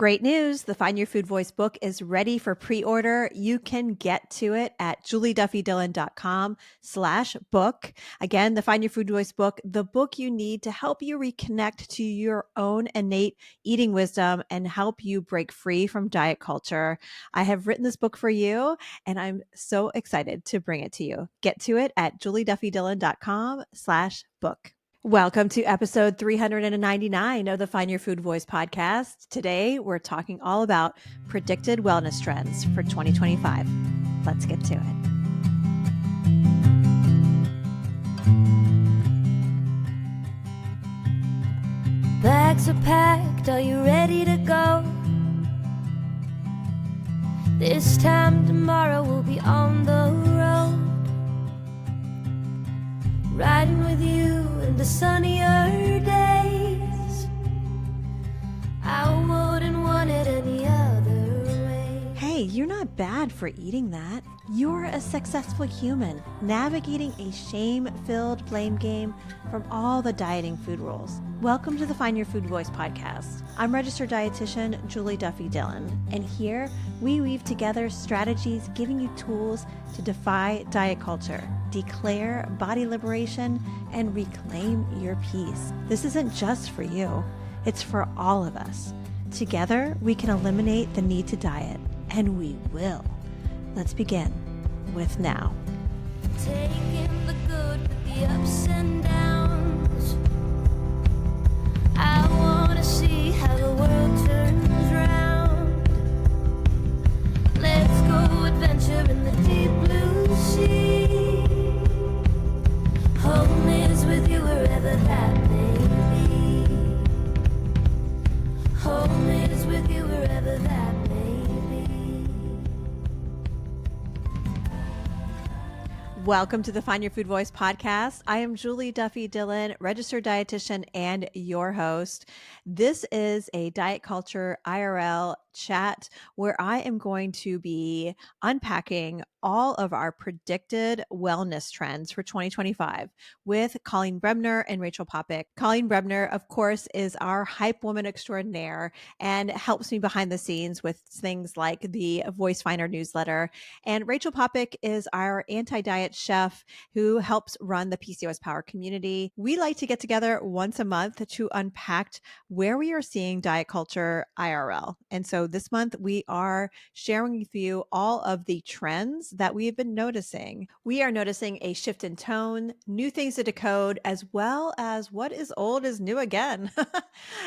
Great news. The Find Your Food Voice book is ready for pre-order. You can get to it at julieduffydillon.com/book. Again, the Find Your Food Voice book, the book you need to help you reconnect to your own innate eating wisdom and help you break free from diet culture. I have written this book for you, and I'm so excited to bring it to you. Get to it at julieduffydillon.com/book. Welcome to episode 399 of the Find Your Food Voice podcast. Today, we're talking all about predicted wellness trends for 2025. Let's get to it. Bags are packed, are you ready to go? This time tomorrow we'll be on the road, riding with you in the sunnier days. I wouldn't want it any other way. Hey, you're not bad for eating that. You're a successful human navigating a shame-filled blame game from all the dieting food rules. Welcome to the Find Your Food Voice podcast. I'm registered dietitian Julie Duffy Dillon, and here we weave together strategies giving you tools to defy diet culture, declare body liberation, and reclaim your peace. This isn't just for you, it's for all of us. Together, we can eliminate the need to diet, and we will. Let's begin with now. Taking the good with the ups and downs. I wanna see how the world turns round. Let's go adventure in the deep blue sea. Home is with you wherever that may be. Home is with you wherever that may be. Welcome to the Find Your Food Voice podcast. I am Julie Duffy Dillon, registered dietitian and your host. This is a diet culture IRL chat where I am going to be unpacking all of our predicted wellness trends for 2025 with Colleen Brebner and Rachel Popick. Colleen Brebner, of course, is our hype woman extraordinaire and helps me behind the scenes with things like the Voice Finder newsletter. And Rachel Popick is our anti-diet chef who helps run the PCOS Power community. We like to get together once a month to unpack where we are seeing diet culture IRL. And so this month we are sharing with you all of the trends that we have been noticing. We are noticing a shift in tone, new things to decode, as well as what is old is new again.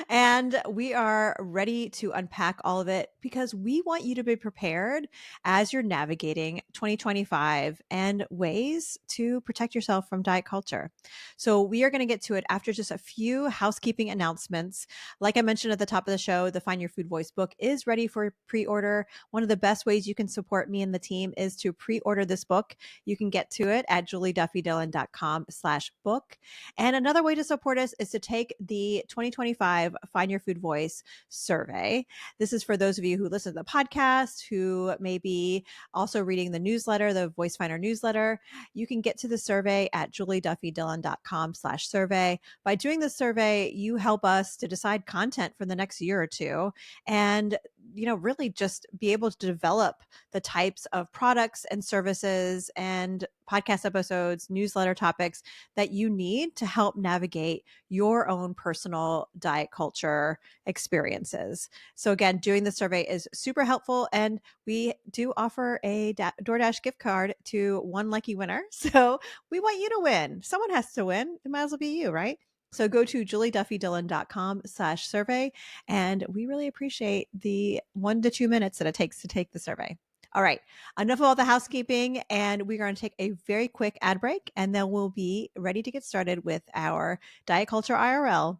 And we are ready to unpack all of it because we want you to be prepared as you're navigating 2025 and ways to protect yourself from diet culture. So we are going to get to it after just a few housekeeping announcements. Like I mentioned at the top of the show, the Find Your Food Voice book is ready for pre-order. One of the best ways you can support me and the team is to pre-order this book. You can get to it at julieduffydillon.com/book. And another way to support us is to take the 2025 Find Your Food Voice survey. This is for those of you who listen to the podcast, who may be also reading the newsletter, the Voice Finder newsletter. You can get to the survey at julieduffydillon.com/survey. By doing the survey, you help us to decide content for the next year or two and, really just be able to develop the types of products and services and podcast episodes, newsletter topics that you need to help navigate your own personal diet culture experiences. So again, doing the survey is super helpful, and we do offer a DoorDash gift card to one lucky winner. So we want you to win. Someone has to win. It might as well be you, right? So go to julieduffydillon.com/survey, and we really appreciate the 1 to 2 minutes that it takes to take the survey. All right, enough about the housekeeping, and we're going to take a very quick ad break, and then we'll be ready to get started with our Diet Culture IRL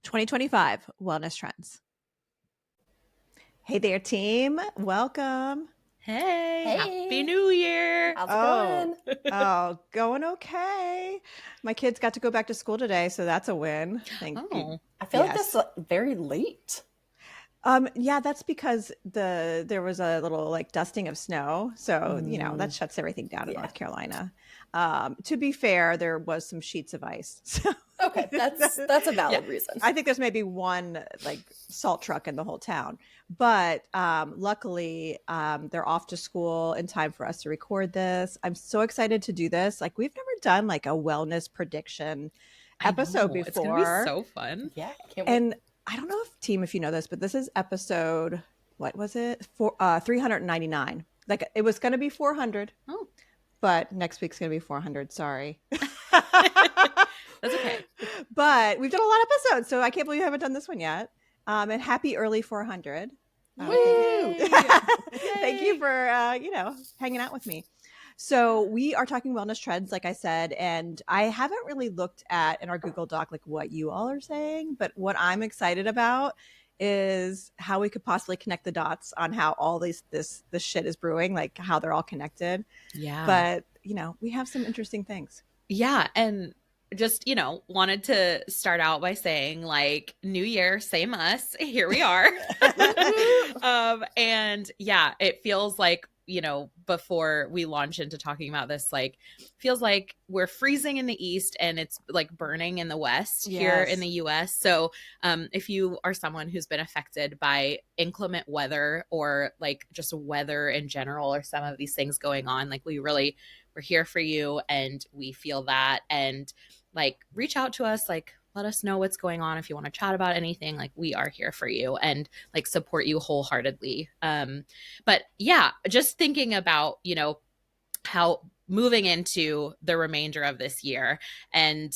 2025 wellness trends. Hey there, team. Welcome. Hey, Hey. Happy New Year. How's it going? Going okay. My kids got to go back to school today, so that's a win. Thank you. Oh, I feel like Yes. that's very late. Yeah, that's because there was a little like dusting of snow, so that shuts everything down in Yeah. North Carolina. To be fair, there was some sheets of ice. So Okay, that's a valid reason. I think there's maybe one like salt truck in the whole town, but luckily they're off to school in time for us to record this. I'm so excited to do this. Like we've never done like a wellness prediction episode before. It's gonna be so fun. Yeah, can't wait. And I don't know if you know this, but this is episode, what was it? 399. Like it was going to be 400. Oh. But next week's going to be 400. Sorry. That's okay. But we've done a lot of episodes, so I can't believe you haven't done this one yet. And happy early 400. Woo! Thank you for, hanging out with me. So we are talking wellness trends, like I said, and I haven't really looked at in our Google Doc like what you all are saying, but what I'm excited about is how we could possibly connect the dots on how all this shit is brewing, like how they're all connected. Yeah. But we have some interesting things. Yeah, and just wanted to start out by saying like new year, same us, here we are. And yeah, it feels like before we launch into talking about this, like feels like we're freezing in the east and it's like burning in the west here in the US. So if you are someone who's been affected by inclement weather or like just weather in general or some of these things going on, like we're here for you and we feel that. And like reach out to us, like let us know what's going on. If you want to chat about anything, like we are here for you and like support you wholeheartedly. But yeah, just thinking about, how moving into the remainder of this year and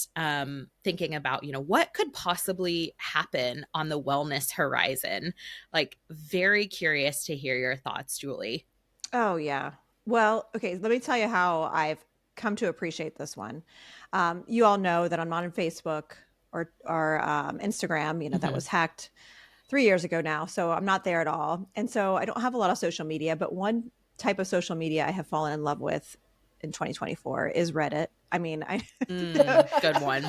thinking about, what could possibly happen on the wellness horizon. Like very curious to hear your thoughts, Julie. Oh, yeah. Well, okay, let me tell you how I've come to appreciate this one. You all know that I'm not on Facebook or Instagram, that was hacked 3 years ago now. So I'm not there at all. And so I don't have a lot of social media, but one type of social media I have fallen in love with in 2024 is Reddit. I mean, good one.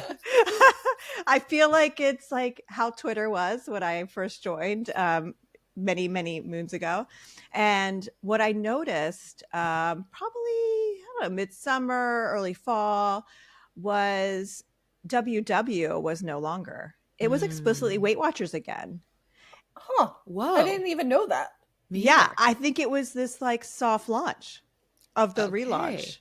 I feel like it's like how Twitter was when I first joined many, many moons ago. And what I noticed probably, I don't know, midsummer, early fall was WW was no longer. It was explicitly Weight Watchers again. Huh. Whoa. I didn't even know that. Yeah, I think it was this like soft launch of the relaunch.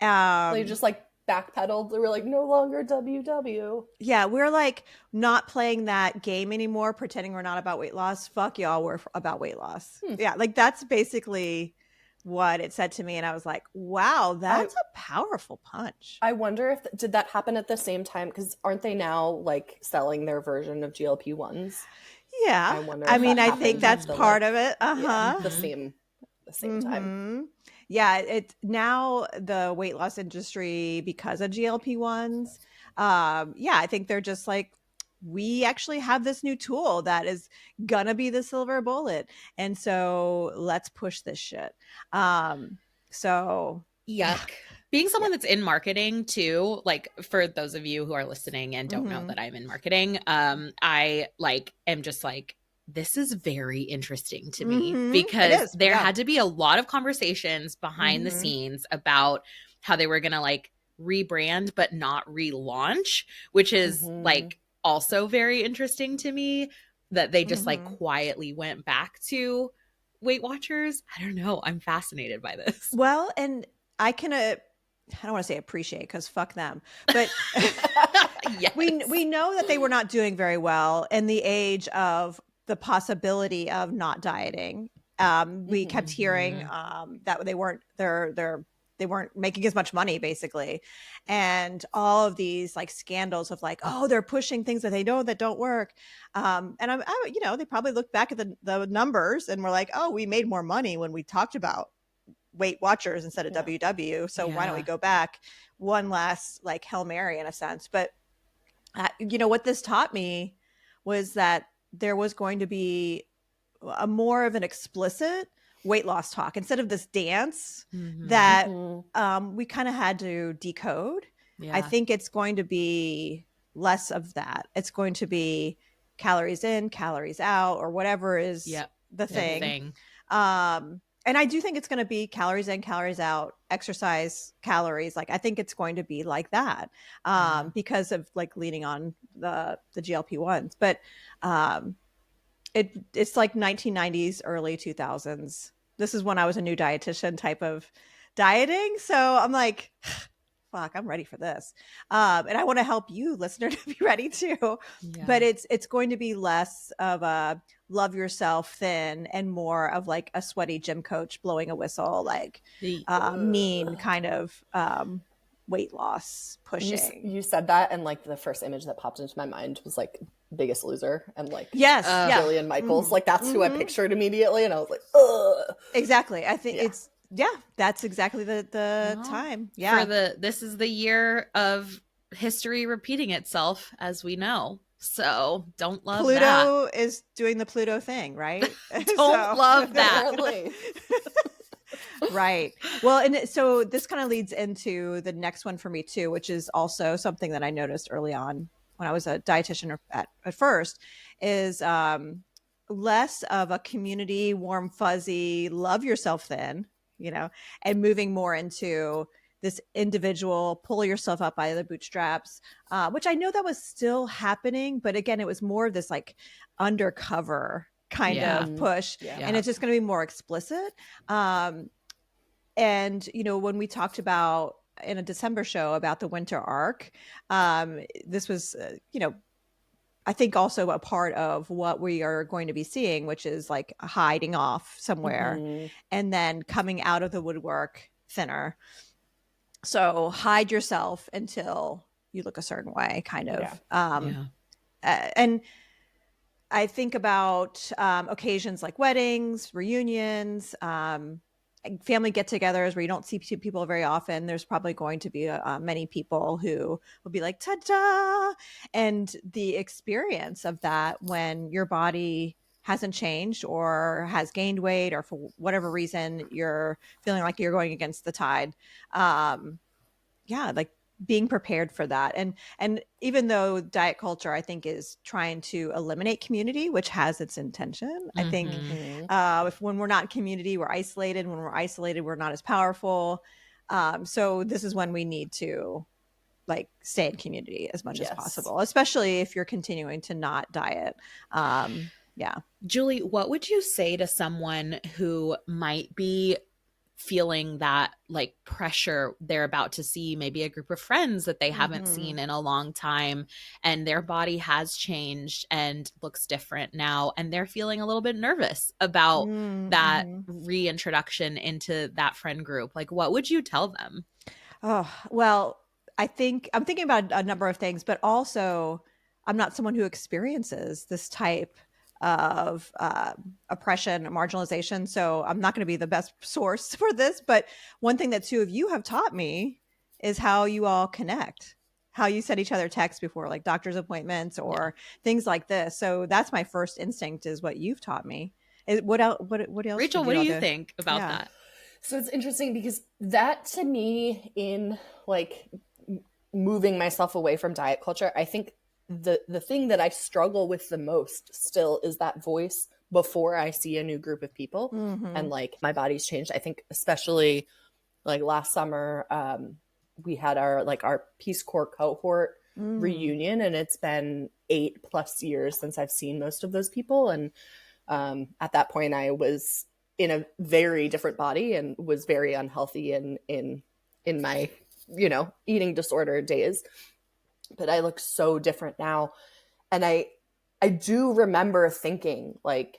They just like backpedaled. They were like, no longer WW. Yeah, we're like not playing that game anymore, pretending we're not about weight loss. Fuck y'all, we're about weight loss. Yeah, like that's basically what it said to me. And I was like, wow, that's a powerful punch. I wonder if, did that happen at the same time? Because aren't they now like selling their version of GLP-1s? Yeah. I think that's part of it. Yeah, the same time. Yeah, it's now the weight loss industry because of GLP-1s. I think they're just like, we actually have this new tool that is gonna be the silver bullet, and so let's push this shit. So yuck. Being someone that's in marketing too, like for those of you who are listening and don't know that I'm in marketing, I like am just like, this is very interesting to me because there had to be a lot of conversations behind the scenes about how they were going to like rebrand but not relaunch, which is like also very interesting to me that they just like quietly went back to Weight Watchers. I don't know. I'm fascinated by this. Well, and I can I don't want to say appreciate because fuck them, but yes. we know that they were not doing very well in the age of the possibility of not dieting. We kept hearing that they weren't they weren't making as much money basically, and all of these like scandals of like, oh, they're pushing things that they know that don't work. And they probably looked back at the numbers and were like, oh, we made more money when we talked about Weight Watchers instead of WW. So why don't we go back? One last like Hail Mary in a sense. But what this taught me was that there was going to be a more of an explicit weight loss talk instead of this dance that we kind of had to decode. I think it's going to be less of that. It's going to be calories in, calories out, or whatever is Yep. the thing. Thing. And I do think it's going to be calories in, calories out, exercise calories. Like I think it's going to be like that because of like leaning on the GLP-1s. But it's like 1990s, early 2000s. This is when I was a new dietitian type of dieting. So I'm like, fuck, I'm ready for this. And I want to help you, listener, to be ready too. Yeah. But it's going to be less of a love yourself thin and more of like a sweaty gym coach blowing a whistle, like mean kind of weight loss pushing. You said that, and like the first image that popped into my mind was like Biggest Loser and like yes, Jillian Michaels. Like that's who I pictured immediately, and I was like, ugh. Exactly. I think it's that's exactly the time. Yeah. This is the year of history repeating itself, as we know. So don't love Pluto that. is doing the Pluto thing, right? Don't love that. Right. Well, and so this kind of leads into the next one for me too, which is also something that I noticed early on when I was a dietitian at first, is less of a community, warm, fuzzy, love yourself thin, you know, and moving more into this individual, pull yourself up by the bootstraps, which I know that was still happening. But again, it was more of this like undercover kind of push. Yeah. And it's just going to be more explicit. And, you know, when we talked about in a December show about the winter arc, this was, you know, I think also a part of what we are going to be seeing, which is like hiding off somewhere and then coming out of the woodwork thinner. So hide yourself until you look a certain way, kind of. And I think about occasions like weddings, reunions, family get-togethers where you don't see people very often. There's probably going to be many people who will be like, ta-da! And the experience of that when your body hasn't changed or has gained weight or for whatever reason you're feeling like you're going against the tide. Like being prepared for that. And even though diet culture, I think, is trying to eliminate community, which has its intention, I think if when we're not in community, we're isolated. When we're isolated, we're not as powerful. So this is when we need to like stay in community as much as possible, especially if you're continuing to not diet. Julie, what would you say to someone who might be feeling that like pressure? They're about to see maybe a group of friends that they haven't seen in a long time, and their body has changed and looks different now, and they're feeling a little bit nervous about that reintroduction into that friend group. Like, what would you tell them? Oh, well, I'm thinking about a number of things, but also I'm not someone who experiences this type of oppression, marginalization. So I'm not going to be the best source for this. But one thing that two of you have taught me is how you all connect, how you send each other texts before like doctor's appointments or things like this. So that's my first instinct is what you've taught me. What else? Rachel, what do you think about that? So it's interesting because that to me in like moving myself away from diet culture, I think the thing that I struggle with the most still is that voice before I see a new group of people and like my body's changed. I think especially like last summer, we had our Peace Corps cohort reunion, and it's been 8+ years since I've seen most of those people. And at that point I was in a very different body and was very unhealthy in my, you know, eating disorder days. But I look so different now. And I do remember thinking like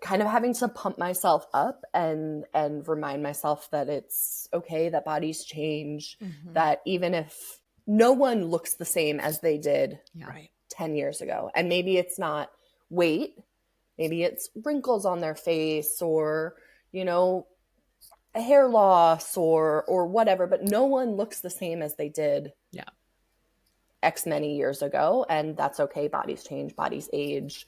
kind of having to pump myself up and remind myself that it's okay, that bodies change, that even if no one looks the same as they did 10 years ago, and maybe it's not weight, maybe it's wrinkles on their face or, you know, a hair loss or whatever, but no one looks the same as they did X many years ago. And that's okay. Bodies change, bodies age.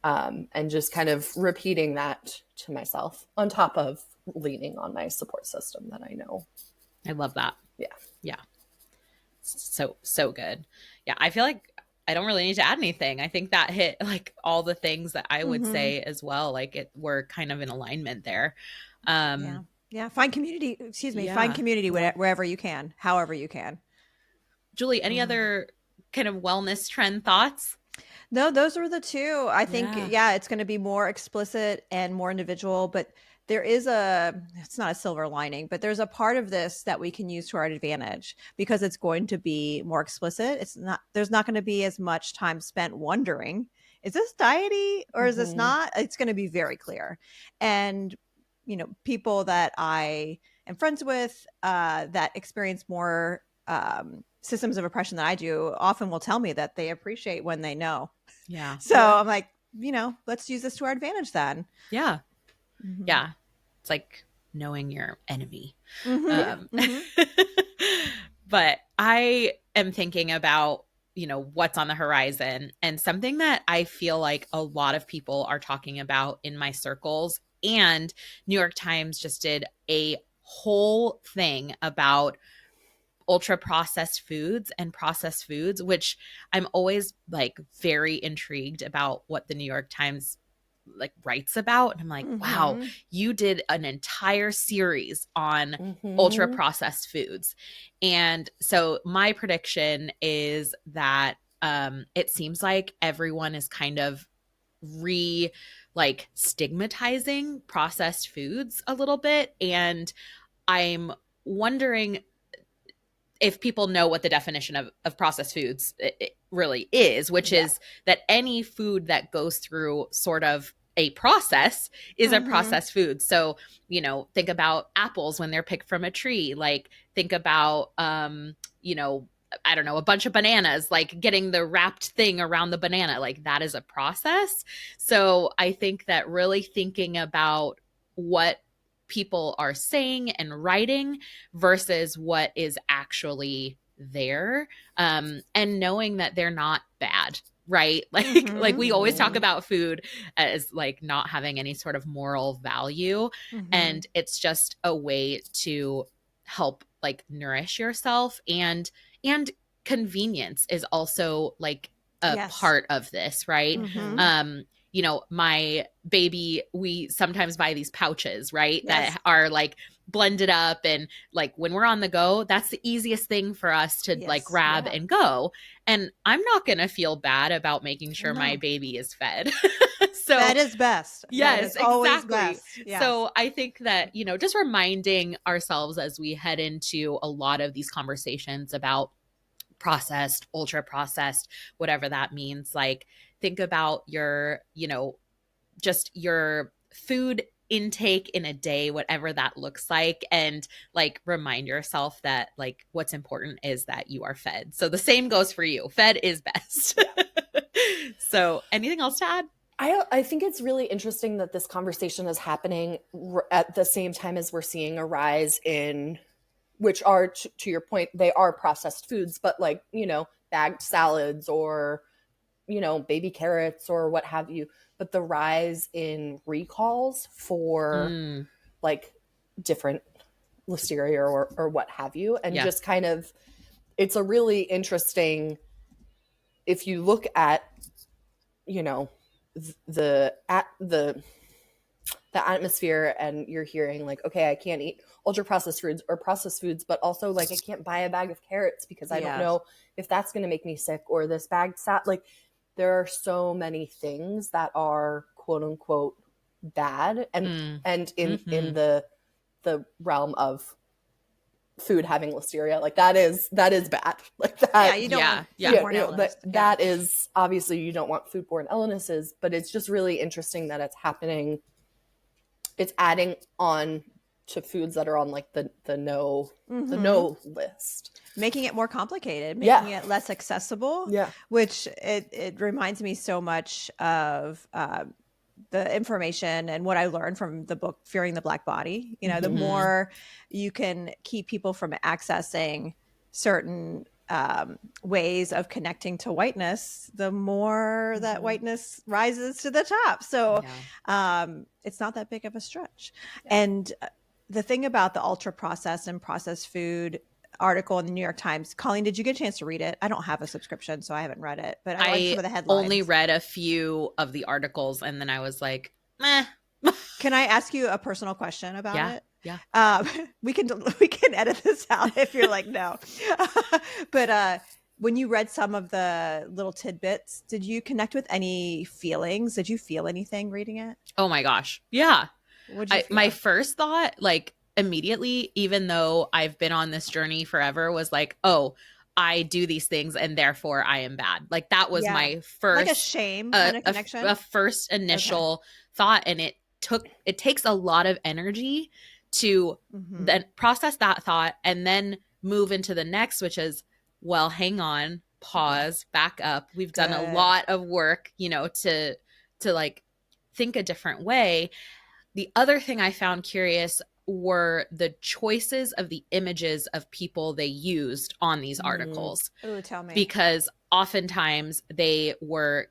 And just kind of repeating that to myself on top of leaning on my support system that I know. I love that. Yeah. So good. Yeah. I feel like I don't really need to add anything. I think that hit like all the things that I would say as well. Like we're kind of in alignment there. Yeah. Find community, find community wherever you can, however you can. Julie, any other kind of wellness trend thoughts? No, those were the two. I think, it's going to be more explicit and more individual, but there is it's not a silver lining, but there's a part of this that we can use to our advantage because it's going to be more explicit. There's not going to be as much time spent wondering, is this diety or is this not? It's going to be very clear. And, people that I am friends with that experience more systems of oppression than I do often will tell me that they appreciate when they know. Yeah. So I'm like, let's use this to our advantage then. Yeah. Yeah. It's like knowing your enemy. But I am thinking about, what's on the horizon, and something that I feel like a lot of people are talking about in my circles, and New York Times just did a whole thing about ultra processed foods and processed foods, which I'm always like very intrigued about what the New York Times like writes about. And I'm like, wow, you did an entire series on ultra processed foods. And so my prediction is that it seems like everyone is kind of stigmatizing processed foods a little bit. And I'm wondering if people know what the definition of processed foods it really is, which is that any food that goes through sort of a process is a processed food. So, think about apples when they're picked from a tree, like think about, I don't know, a bunch of bananas, like getting the wrapped thing around the banana, like that is a process. So I think that really thinking about what people are saying and writing versus what is actually there, and knowing that they're not bad, right? Like we always talk about food as like not having any sort of moral value, and it's just a way to help like nourish yourself, and convenience is also like a part of this, right? My baby, we sometimes buy these pouches, right? That are like blended up, and like when we're on the go, that's the easiest thing for us to like grab and go. And I'm not going to feel bad about making sure my baby is fed. So that is best. Yes, exactly. Best. Yes. So I think that, just reminding ourselves as we head into a lot of these conversations about processed, ultra processed, whatever that means, like think about your, just your food intake in a day, whatever that looks like, and like remind yourself that like what's important is that you are fed. So the same goes for you. Fed is best. So anything else to add? I think it's really interesting that this conversation is happening at the same time as we're seeing a rise in, which are, to your point, they are processed foods, but like, bagged salads or, baby carrots or what have you. But the rise in recalls for like different listeria or what have you. And just kind of, it's a really interesting, if you look at, the atmosphere, and you're hearing like, okay, I can't eat ultra processed foods or processed foods, but also like I can't buy a bag of carrots because I don't know if that's going to make me sick, or this bagged salad. Like there are so many things that are quote unquote bad, and in the realm of food having listeria, like that is bad. Like that, that is obviously, you don't want foodborne illnesses, but it's just really interesting that it's happening. It's adding on to foods that are on like the no list, making it more complicated, making it less accessible. Which it reminds me so much of the information and what I learned from the book Fearing the Black Body. The more you can keep people from accessing certain ways of connecting to whiteness, the more that whiteness rises to the top. So it's not that big of a stretch. And the thing about the ultra processed and processed food article in the New York Times. Colleen, did you get a chance to read it? I don't have a subscription, so I haven't read it, but I liked some of the headlines. Only read a few of the articles, and then I was like, meh. Can I ask you a personal question about it? Yeah. We can edit this out if you're like, no. But when you read some of the little tidbits, did you connect with any feelings? Did you feel anything reading it? Oh my gosh. Yeah. What'd you feel? My first thought, like immediately, even though I've been on this journey forever, was like, oh, I do these things and therefore I am bad. Like that was my first, like a shame kind of connection. A first initial thought. And it takes a lot of energy to then process that thought and then move into the next, which is, well, hang on, pause, back up. We've done a lot of work, to like think a different way. The other thing I found curious were the choices of the images of people they used on these articles. Ooh, tell me. Because oftentimes they were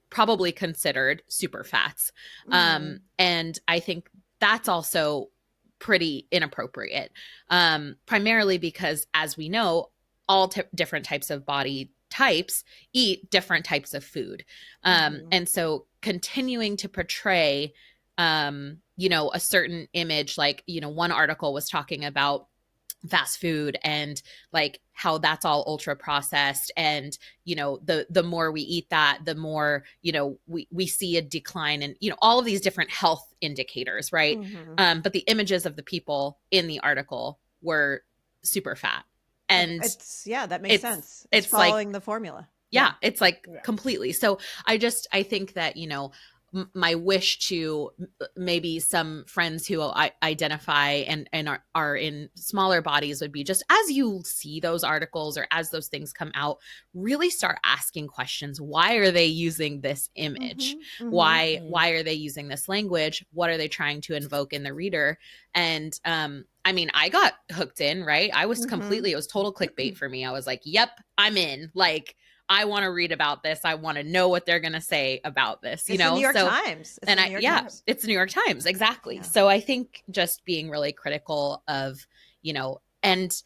probably considered super fats. And I think that's also pretty inappropriate, primarily because, as we know, all different types of body types eat different types of food. And so continuing to portray a certain image, like, one article was talking about fast food and like how that's all ultra processed. And, the more we eat that, the more, we see a decline in, all of these different health indicators. Right. But the images of the people in the article were super fat. And that makes sense. It's following the formula. Yeah. It's like completely. So I think that, my wish to maybe some friends who identify and are in smaller bodies would be, just as you see those articles or as those things come out, really start asking questions. Why are they using this image? Why are they using this language? What are they trying to invoke in the reader? And I got hooked in, right? I was it was total clickbait for me. I was like, yep, I'm in. Like, I want to read about this. I want to know what they're going to say about this, It's the New York Times. Times. It's the New York Times. Exactly. Yeah. So I think just being really critical of, and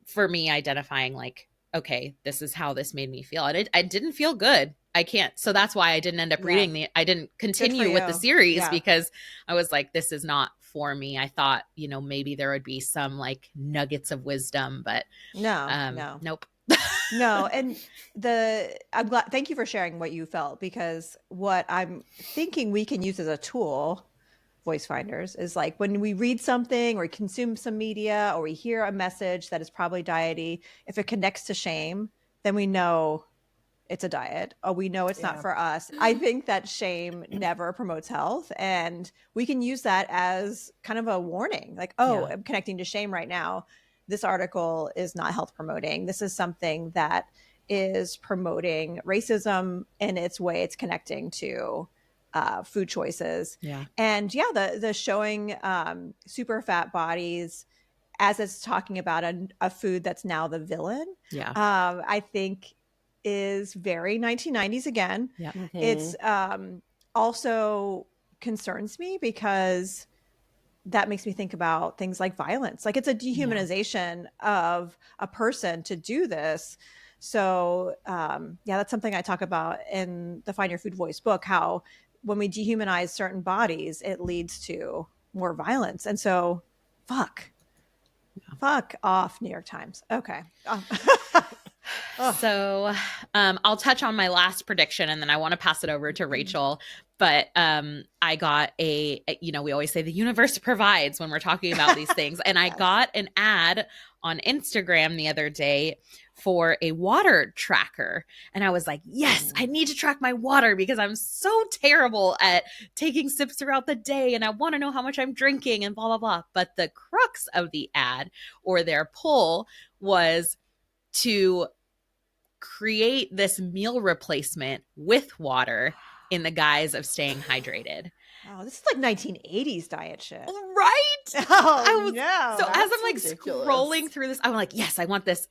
for me identifying like, okay, this is how this made me feel. I didn't feel good. I can't. So that's why I didn't end up reading I didn't continue with the series because I was like, this is not for me. I thought, maybe there would be some like nuggets of wisdom, but no. Nope. No, and I'm glad. Thank you for sharing what you felt, because what I'm thinking we can use as a tool, voice finders, is like when we read something or consume some media or we hear a message that is probably diety, if it connects to shame, then we know it's a diet, or we know it's not for us. I think that shame never promotes health, and we can use that as kind of a warning, like, I'm connecting to shame right now. This article is not health promoting. This is something that is promoting racism in its way. It's connecting to food choices. Yeah. And the showing super fat bodies as it's talking about a food that's now the villain. Yeah. I think is very 1990s again. Yeah. It's also concerns me because that makes me think about things like violence. Like, it's a dehumanization of a person to do this. So that's something I talk about in the Find Your Food Voice book, how when we dehumanize certain bodies, it leads to more violence. And so fuck off, New York Times. Okay. So I'll touch on my last prediction and then I want to pass it over to Rachel. But I got we always say the universe provides when we're talking about these things. And I got an ad on Instagram the other day for a water tracker. And I was like, yes, I need to track my water because I'm so terrible at taking sips throughout the day. And I want to know how much I'm drinking and blah, blah, blah. But the crux of the ad, or their pull, was to create this meal replacement with water in the guise of staying hydrated. Oh, this is like 1980s diet shit. Right? Oh, So as I'm like ridiculous. Scrolling through this, I'm like, yes, I want this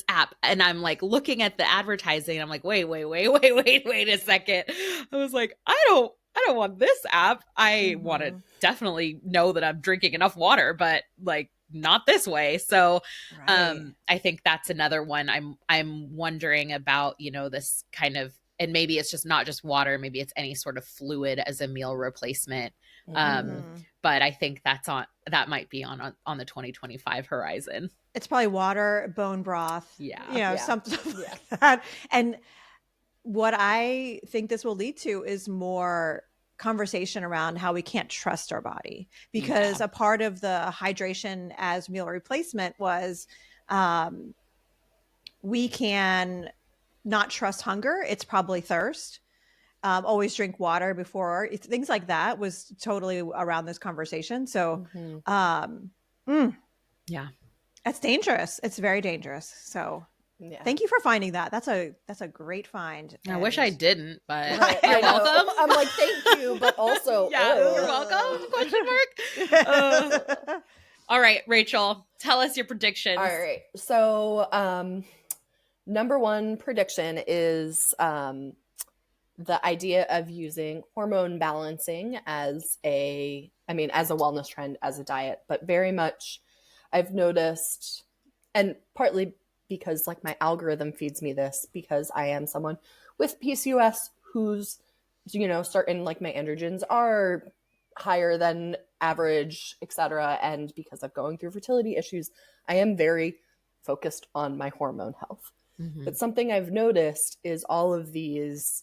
app. And I'm like looking at the advertising and I'm like, wait a second. I was like, I don't want this app. I want to definitely know that I'm drinking enough water, but like, not this way. So Right. I think that's another one I'm wondering about, this kind of, and maybe it's just not just water, maybe it's any sort of fluid as a meal replacement. Mhm. But I think that might be on the 2025 horizon. It's probably water, bone broth, Yeah. something like that. And what I think this will lead to is more conversation around how we can't trust our body, because a part of the hydration as meal replacement was we can not trust hunger. It's probably thirst. Always drink water before. Things like that was totally around this conversation. So Yeah. that's dangerous. It's very dangerous. So Yeah. thank you for finding that. That's a great find. I wish I didn't, but Right, you're I know. welcome. I'm like, thank you, but also, Yeah, oh. you're welcome? Question mark. All right, Rachel, tell us your predictions. All right. So, number one prediction is the idea of using hormone balancing as a wellness trend, as a diet, but very much I've noticed, and partly because like my algorithm feeds me this, because I am someone with PCOS who's, certain like my androgens are higher than average, etc. And because of going through fertility issues, I am very focused on my hormone health. Mm-hmm. But something I've noticed is all of these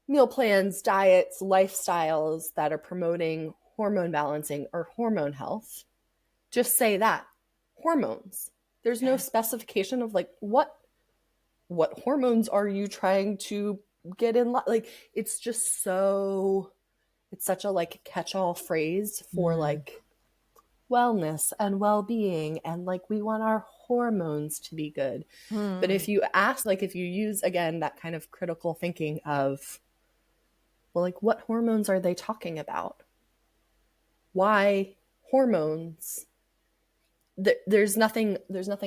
meal plans, diets, lifestyles that are promoting hormone balancing or hormone health just say that hormones. There's no specification of like what hormones are you trying to get in, like it's just so, it's such a like catch-all phrase for like wellness and well-being, and like we want our hormones to be good. But if you ask, like if you use again that kind of critical thinking of, well, like what hormones are they talking about? Why hormones? There's nothing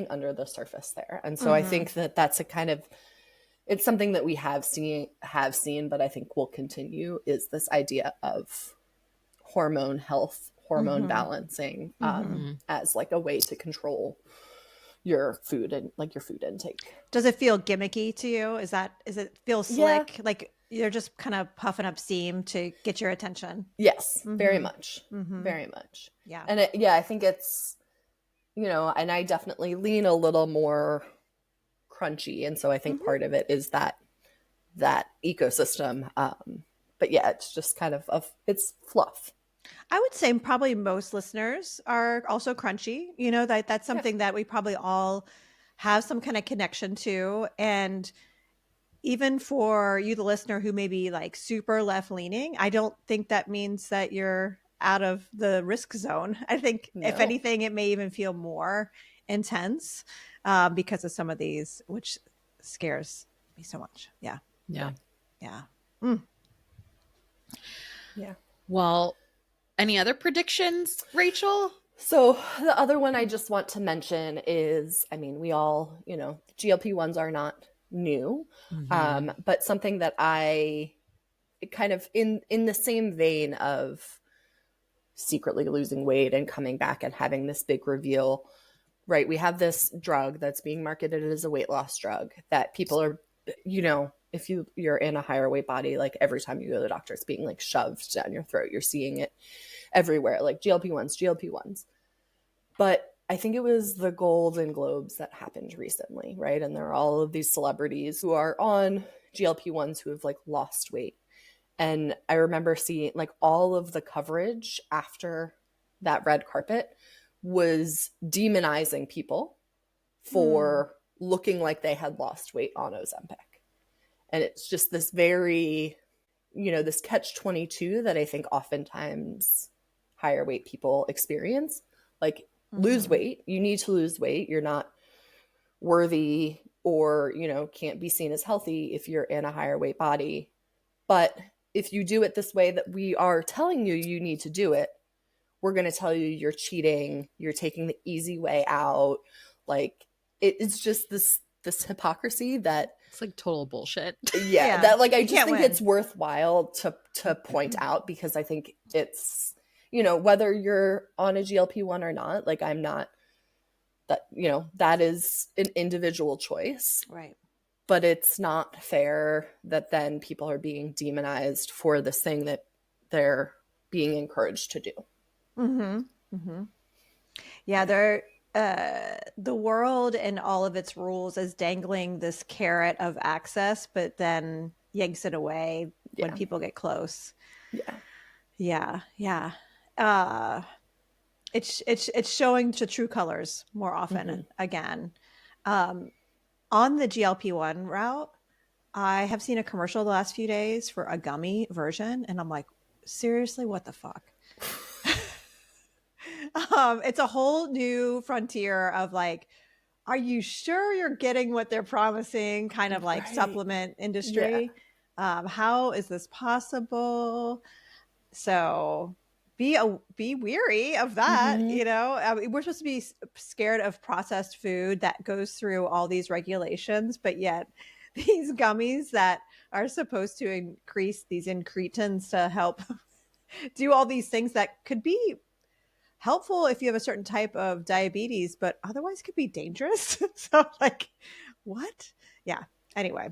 under the surface there. And so I think that that's a kind of, it's something that we have seen, but I think will continue, is this idea of hormone health, hormone balancing as like a way to control your food and like your food intake. Does it feel gimmicky to you? Is it feel slick? Yeah. Like you're just kind of puffing up steam to get your attention? Yes, very much. Very much. Yeah. And I think it's, and I definitely lean a little more crunchy. And so I think part of it is that ecosystem. But yeah, it's just kind of it's fluff. I would say probably most listeners are also crunchy. That's something that we probably all have some kind of connection to. And even for you, the listener, who may be like super left leaning, I don't think that means that you're out of the risk zone. I think if anything, it may even feel more intense because of some of these, which scares me so much. Yeah. Yeah. Yeah. Yeah. Well, any other predictions, Rachel? So the other one I just want to mention is, we all, GLP-1s are not new, but something that I kind of in the same vein of secretly losing weight and coming back and having this big reveal, right? We have this drug that's being marketed as a weight loss drug that people are, if you're in a higher weight body, like every time you go to the doctor, it's being like shoved down your throat. You're seeing it everywhere, like GLP-1s. But I think it was the Golden Globes that happened recently, right? And there are all of these celebrities who are on GLP-1s who have like lost weight. And I remember seeing like all of the coverage after that red carpet was demonizing people for looking like they had lost weight on Ozempic. And it's just this very, this catch-22 that I think oftentimes higher weight people experience. Like, lose weight. You need to lose weight. You're not worthy or, can't be seen as healthy if you're in a higher weight body. But if you do it this way that we are telling you need to do it, we're going to tell you you're cheating. You're taking the easy way out. Like, it's just this hypocrisy that it's like total bullshit. Yeah. That like, I just think it's worthwhile to point out, because I think it's, whether you're on a GLP-1 or not, like I'm not that, that is an individual choice. Right. But it's not fair that then people are being demonized for this thing that they're being encouraged to do. Mm-hmm. Mm-hmm. Yeah, they're the world and all of its rules is dangling this carrot of access, but then yanks it away when people get close. Yeah. It's showing the true colors more often again. On the GLP-1 route, I have seen a commercial the last few days for a gummy version, and I'm like, seriously, what the fuck? It's a whole new frontier of like, are you sure you're getting what they're promising? Kind of like supplement industry. Yeah. How is this possible? So be weary of that. We're supposed to be scared of processed food that goes through all these regulations, but yet these gummies that are supposed to increase these incretins to help do all these things that could be helpful if you have a certain type of diabetes, but otherwise could be dangerous. So like, what? Yeah. Anyway,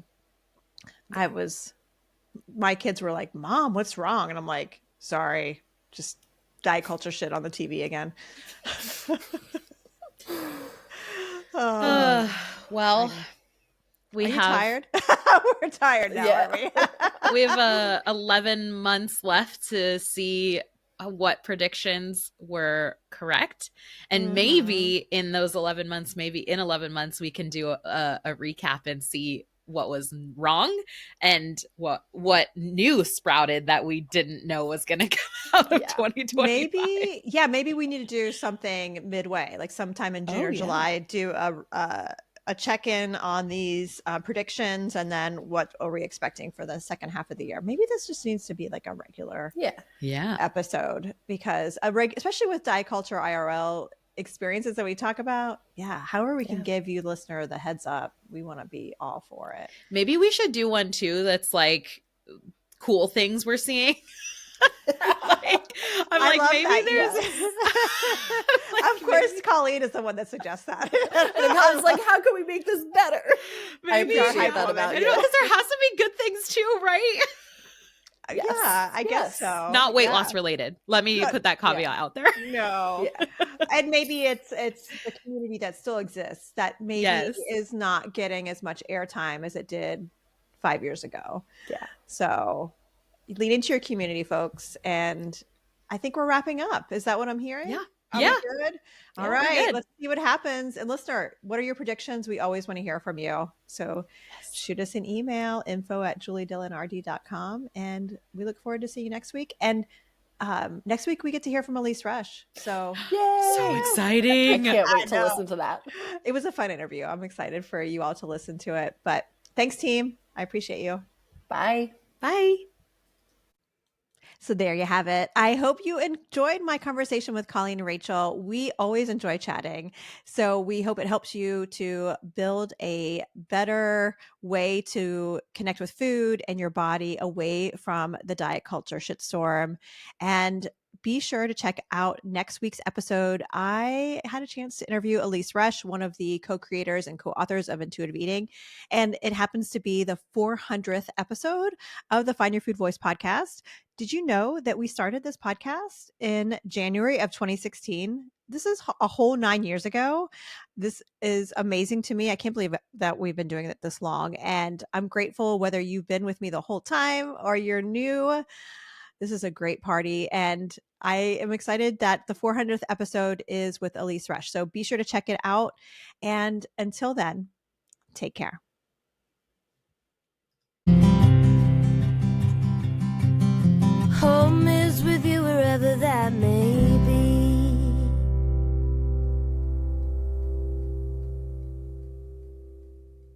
my kids were like, Mom, what's wrong? And I'm like, sorry, just diet culture shit on the TV again. Well, Are you tired? We're tired now, aren't we? We have 11 months left to see what predictions were correct. And maybe in those 11 months, we can do a recap and see what was wrong and what new sprouted that we didn't know was going to come out of 2025. Maybe we need to do something midway, like sometime in June or July, do a check-in on these predictions, and then what are we expecting for the second half of the year. Maybe this just needs to be like a regular episode, because especially with Diet Culture IRL experiences that we talk about, however we can give you listener the heads up, we want to be all for it. Maybe we should do one too that's like cool things we're seeing. I'm like, maybe that, there's of course Colleen is the one that suggests that. And I was like, how can we make this better? Maybe I appreciate that about you. Because there has to be good things too, right? Yes. Yeah, I guess so. Not weight loss related. Let me put that caveat out there. No. And maybe it's the community that still exists that maybe is not getting as much airtime as it did 5 years ago. Yeah. So lean into your community, folks. And I think we're wrapping up. Is that what I'm hearing? Yeah. Are we good? All right. Let's see what happens. And listener, what are your predictions? We always want to hear from you. So shoot us an email, info@juliedillonrd.com. And we look forward to seeing you next week. And next week we get to hear from Elise Resch. So yay! So exciting. I can't wait to listen to that. It was a fun interview. I'm excited for you all to listen to it. But thanks, team. I appreciate you. Bye. Bye. So there you have it. I hope you enjoyed my conversation with Colleen and Rachel. We always enjoy chatting. So we hope it helps you to build a better way to connect with food and your body away from the diet culture shitstorm. And be sure to check out next week's episode. I had a chance to interview Elise Resch, one of the co-creators and co-authors of Intuitive Eating. And it happens to be the 400th episode of the Find Your Food Voice podcast. Did you know that we started this podcast in January of 2016? This is a whole 9 years ago. This is amazing to me. I can't believe that we've been doing it this long. And I'm grateful whether you've been with me the whole time or you're new. This is a great party. And I am excited that the 400th episode is with Elise Resch. So be sure to check it out. And until then, take care. Home is with you wherever that